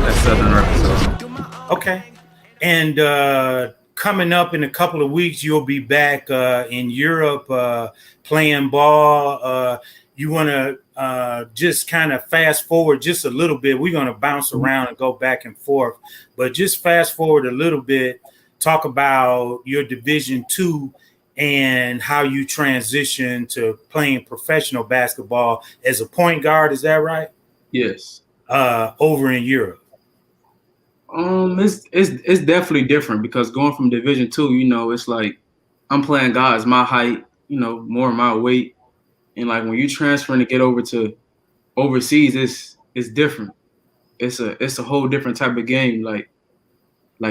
That's Southern Arkansas. Okay. And coming up in a couple of weeks, you'll be back in Europe playing ball. You want to just kind of fast forward just a little bit. We're going to bounce around and go back and forth, but just fast forward a little bit. Talk about your Division II and how you transition to playing professional basketball as a point guard. Is that right? Yes. Over in Europe. It's definitely different because going from Division II, it's like I'm playing guys my height, more my weight, and like when you transfer to get over to overseas, it's different. It's a whole different type of game. Like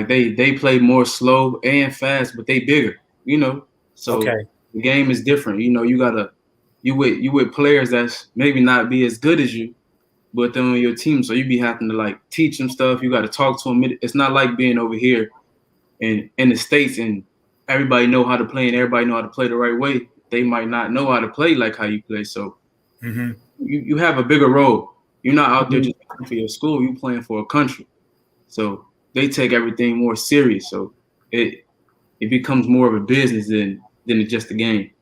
they play more slow and fast, but they bigger, So Okay. the game is different. You with players that's maybe not be as good as you, but then on your team, so you be having to like teach them stuff. You got to talk to them. It's not like being over here in the States and everybody know how to play and everybody know how to play the right way. They might not know how to play like how you play. So you have a bigger role. You're not out there just playing for your school. You're playing for a country. So they take everything more serious. So it becomes more of a business than just a game.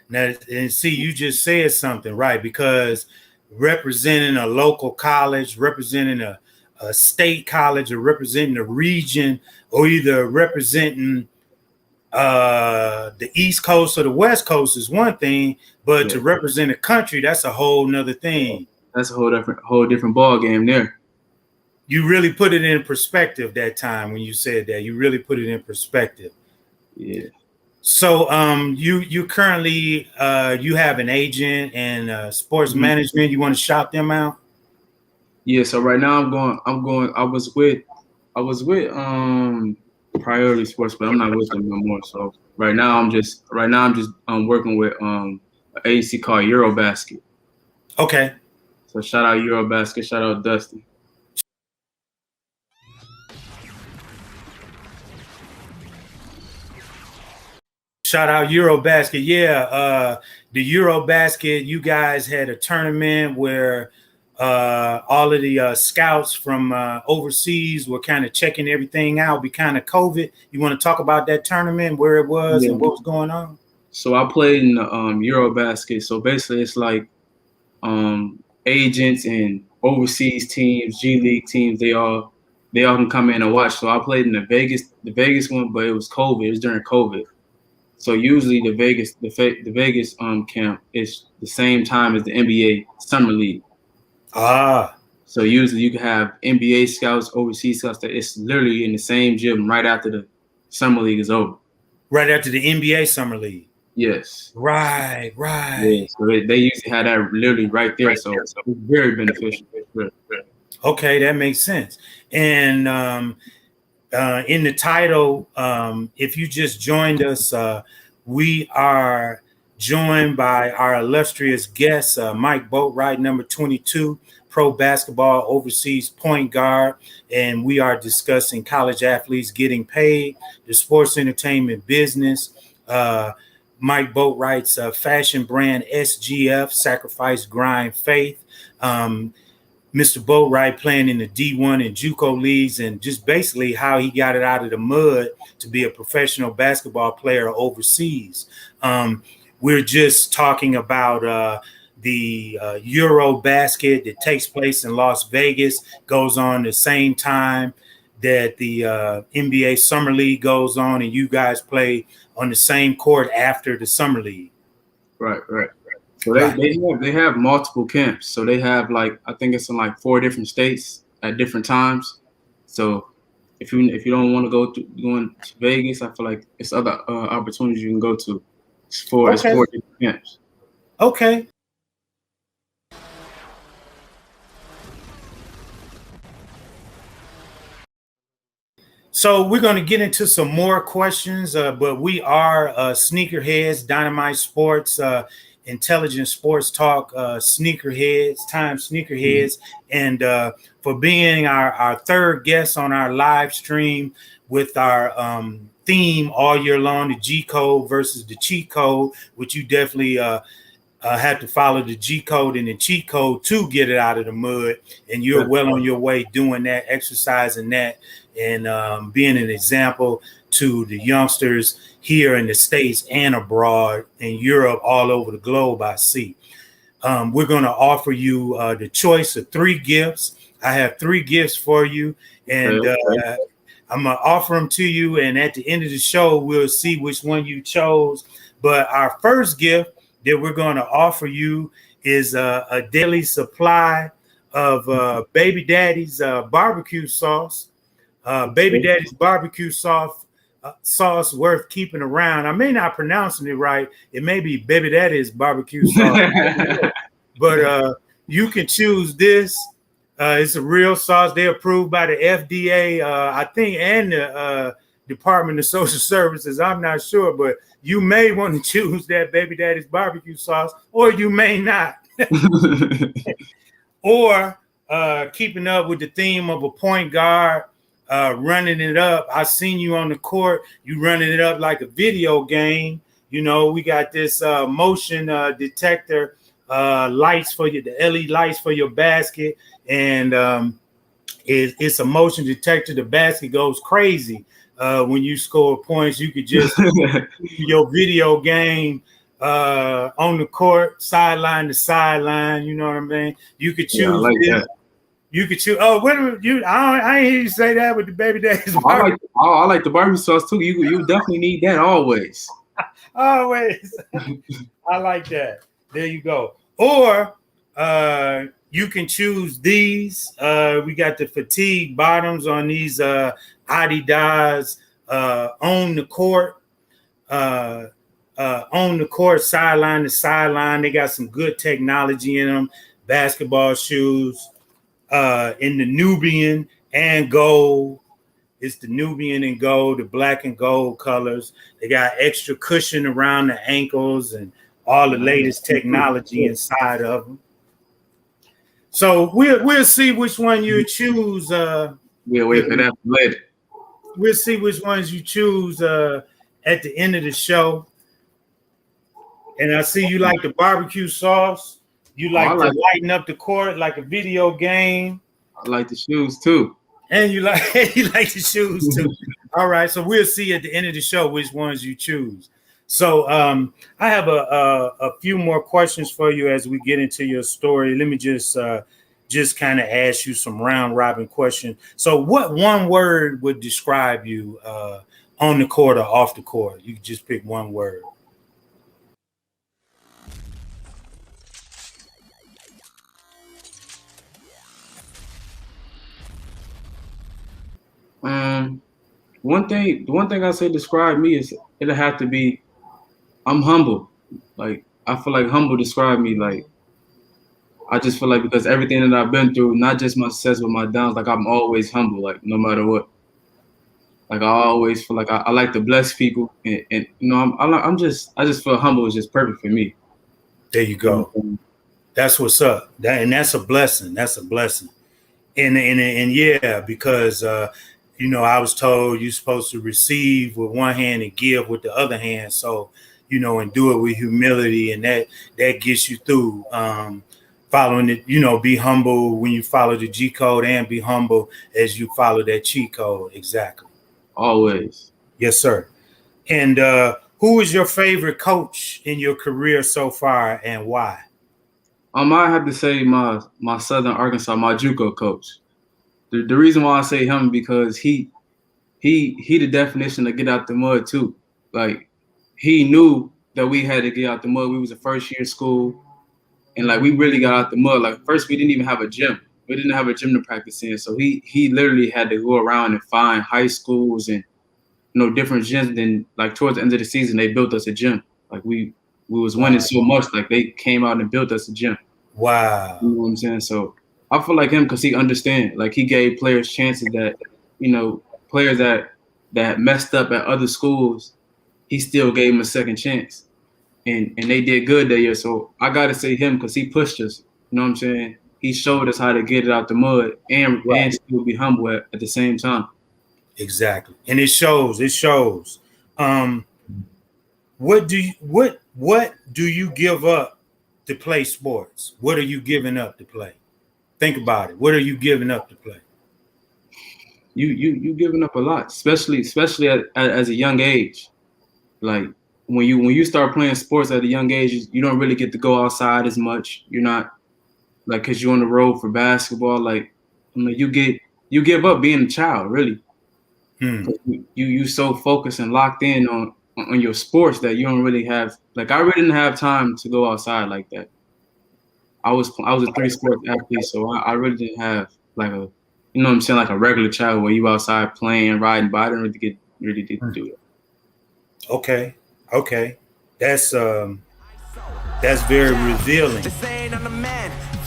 Now, and see, you just said something, right? Because representing a local college, representing a state college, or representing a region, or either representing the East Coast or the West Coast is one thing, but to represent a country, that's a whole nother thing. That's a whole different ball game there. You really put it in perspective that time when you said that. You really put it in perspective. Yeah. So you currently you have an agent and sports management. You want to shout them out? Yeah. So right now I'm going. I was with Priority Sports, but I'm not with them no more. So right now I'm just working with an agency called Eurobasket. Okay. So shout out Eurobasket. Shout out Dusty. Shout out Eurobasket. Yeah, the Eurobasket, you guys had a tournament where all of the scouts from overseas were kind of checking everything out because of COVID. You want to talk about that tournament, where it was and what was going on? So I played in the Eurobasket. So basically it's like agents and overseas teams, G League teams, they all can come in and watch. So I played in the Vegas one, but it was COVID. It was during COVID. So usually the Vegas camp is the same time as the NBA Summer League. So usually you can have NBA scouts, overseas scouts. That it's literally in the same gym right after the Summer League is over. Right after the NBA Summer League. Yes. Right. Yeah, so they usually have that literally right there. So it's very beneficial. Okay, that makes sense. And in the title, if you just joined us, we are joined by our illustrious guest, Mike Boatright, number 22, pro basketball overseas point guard. And we are discussing college athletes getting paid, the sports entertainment business. Mike Boatright's fashion brand SGF, Sacrifice, Grind, Faith. Mr. Boatright playing in the D1 and Juco leagues, and just basically how he got it out of the mud to be a professional basketball player overseas. We're just talking about the Eurobasket that takes place in Las Vegas, goes on the same time that the NBA Summer League goes on, and you guys play on the same court after the Summer League. Right. So they have multiple camps. So they have I think it's in 4 different states at different times. So if you don't want to going to Vegas, I feel like it's other opportunities you can go to. It's 4 different camps. Okay. So we're going to get into some more questions, but we are Sneakerheads, Dynamite Sports, Intelligent Sports Talk Sneakerheads, and for being our third guest on our live stream with our theme all year long, the G code versus the cheat code, which you definitely have to follow the G code and the cheat code to get it out of the mud. And you're well on your way doing that, exercising that, and being an example to the youngsters here in the States and abroad, in Europe, all over the globe, I see. We're going to offer you the choice of 3 gifts. I have 3 gifts for you, and I'm going to offer them to you. And at the end of the show, we'll see which one you chose. But our first gift that we're going to offer you is a daily supply of Baby Daddy's barbecue sauce. Baby Daddy's barbecue sauce worth keeping around. I may not pronouncing it right. It may be Baby Daddy's barbecue sauce. But you can choose this. It's a real sauce. They're approved by the FDA, I think, and the Department of Social Services. I'm not sure, but you may want to choose that Baby Daddy's barbecue sauce, or you may not. Or keeping up with the theme of a point guard, running it up. I seen you on the court. You running it up like a video game. You know, we got this motion detector lights for you, the LED lights for your basket, and it's a motion detector. The basket goes crazy when you score points. You could just your video game on the court, sideline to sideline. You know what I mean? You could choose. Yeah, I like that. You could choose. Oh, what you? I ain't hear you say that with the Baby Daddy's. I like the barbecue sauce too. You definitely need that always. Always. I like that. There you go. Or you can choose these. We got the fatigue bottoms on these Adidas on the court. On the court, sideline to sideline. They got some good technology in them. Basketball shoes. In the Nubian and gold. It's the Nubian and gold, the black and gold colors. They got extra cushion around the ankles and all the latest technology inside of them. So we'll see which one you choose. We'll wait for that later. We'll see which ones you choose at the end of the show. And I see you like the barbecue sauce. You like to lighten up the court like a video game. I like the shoes too. And you like the shoes too. All right. So we'll see at the end of the show which ones you choose. So I have a few more questions for you as we get into your story. Let me just kind of ask you some round robin questions. So what one word would describe you on the court or off the court? You can just pick one word. The one thing I say describe me is it'll have to be I'm humble. Like I feel like humble describe me. Like I just feel like because everything that I've been through, not just my success but my downs, like I'm always humble. Like no matter what. Like I always feel like I like to bless people, and you know I just feel humble is just perfect for me. There you go. That's what's up. That's a blessing. That's a blessing. And yeah, because you know, I was told you're supposed to receive with one hand and give with the other hand. So, you know, and do it with humility, and that gets you through. Following it, you know, be humble when you follow the G code, and be humble as you follow that cheat code. Exactly. Always. Yes, sir. And who is your favorite coach in your career so far, and why? I have to say my Southern Arkansas, my Juco coach. The reason why I say him because he the definition to get out the mud too. Like he knew that we had to get out the mud. We was a first year school, and like we really got out the mud. Like first we didn't even have a gym. We didn't have a gym to practice in. So he literally had to go around and find high schools and different gyms. Then like towards the end of the season they built us a gym. Like we was winning so much, like they came out and built us a gym. Wow. You know what I'm saying? So I feel like him because he understands. Like he gave players chances that, players that messed up at other schools, he still gave them a second chance. and they did good that year. So I gotta say him because he pushed us. You know what I'm saying? He showed us how to get it out the mud and still be humble at the same time. Exactly, and it shows. It shows. What do you give up to play sports? What are you giving up to play? Think about it. What are you giving up to play? You giving up a lot, especially as a young age. Like when you start playing sports at a young age, you don't really get to go outside as much. You're not like because you're on the road for basketball. Like I mean, you give up being a child, really. You so focused and locked in on your sports that you don't really have. Like I really didn't have time to go outside like that. I was a 3 sport athlete, so I really didn't have like a, you know what I'm saying, like a regular child where you outside playing, riding, but I didn't really get to do it. Okay. That's very revealing.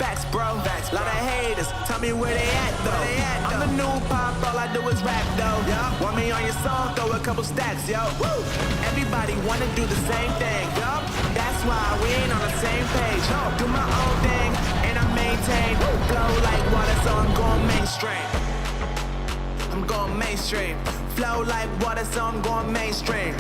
Facts, bro. Facts. Lot of haters. Tell me where they at, though. I'm the new pop, all I do is rap, though. Yeah. Want me on your song, throw a couple stacks, yo. Woo. Everybody wanna do the same thing, yo. That's why we ain't on the same page. No. Do my own thing, and I maintain. Flow like water, so I'm going mainstream. I'm going mainstream. Flow like water, so I'm going mainstream.